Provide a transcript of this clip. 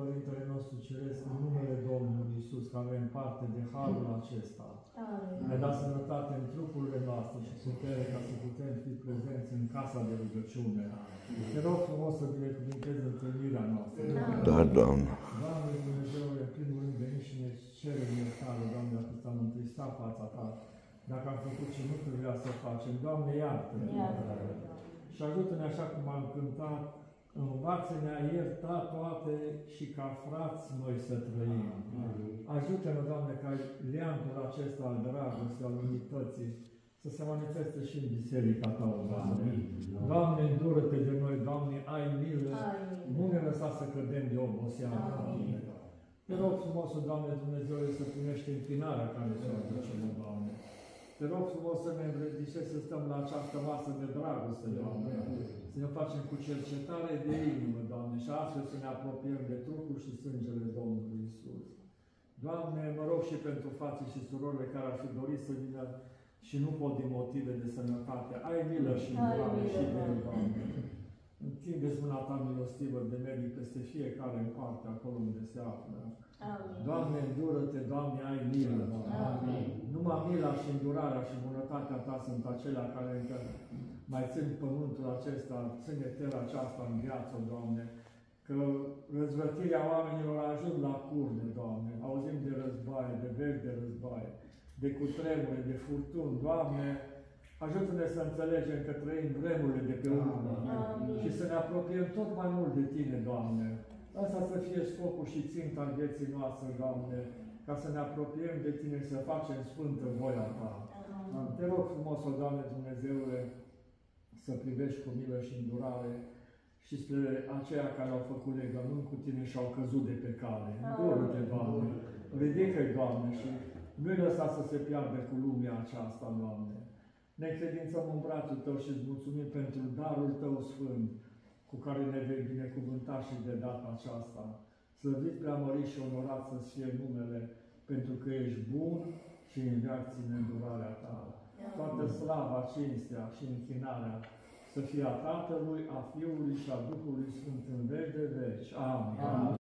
Părintele nostru Ceresc, în numele Domnului Iisus, că avem parte de harul acesta, ne da sănătate în trupurile noastre și putere ca să putem fi prezenți în casa de rugăciune. Te rog frumos să binecuvintezi întâlnirea noastră. Da, Doamne. Doamne Dumnezeule, în primul rând veni și ne cere iertare, Doamne, dacă ți-am întristat fața Ta, dacă am făcut ce nu trebuia să facem. Doamne, iartă-ne! Și ajută-ne așa cum am cântat, învață-ne a ierta toate și ca frați noi să trăim. Ajută-ne, Doamne, ca leantul acesta al dragostei, al unității, să se manifeste și în biserica Ta, Doamne. Doamne, îndură-te de noi, Doamne, ai milă, nu ne lăsa să cădem de oboseală, Doamne. Te rog frumos, Doamne Dumnezeule, să primești închinarea care ți-o aducem, Doamne. Te rog frumos să ne învrednicești să stăm la această masă de dragoste, Doamne, să ne facem cu cercetare de inimă, Doamne, și astfel să ne apropiem de trupul și sângele Domnului Iisus. Doamne, mă rog și pentru frații și surorile care ar fi dorit să vină și nu pot din motive de sănătate. Ai milă și îndurare și de el, Doamne. Întindeți mâna Ta milostivă de medic peste fiecare în parte, acolo unde se află. Amin. Doamne, îndură-te, Doamne, ai milă, Doamne. Amin. Numai mila și îndurarea și bunătatea Ta sunt acelea care încă mai țin pământul acesta, țin etera aceasta în viață, Doamne. Că răzvrătirea oamenilor ajung la curne, Doamne. Auzim de războaie, de vechi de războaie, de cutremure, de furtuni, Doamne. Ajută-ne să înțelegem că trăim vremurile de pe urmă și să ne apropiem tot mai mult de Tine, Doamne. Asta să fie scopul și ținta în vieții noastre, Doamne, ca să ne apropiem de Tine și să facem sfântă voia Ta. Te rog frumos, o Doamne Dumnezeule, să privești cu milă și îndurare și spre aceia care au făcut legământ cu Tine și au căzut de pe cale. Îndură-te, Doamne, ridică-i, Doamne, și nu-i lăsa să se piardă cu lumea aceasta, Doamne. Ne încredințăm în brațul Tău și îți mulțumim pentru darul Tău sfânt, cu care ne vei binecuvânta și de data aceasta. Slăvit, preamărit și onorat să-ți fie numele, pentru că ești bun și în veac ține îndurarea Ta. Toată slava, cinstea și închinarea să fie a Tatălui, a Fiului și a Duhului Sfânt în veci de veci. Amin. Amin.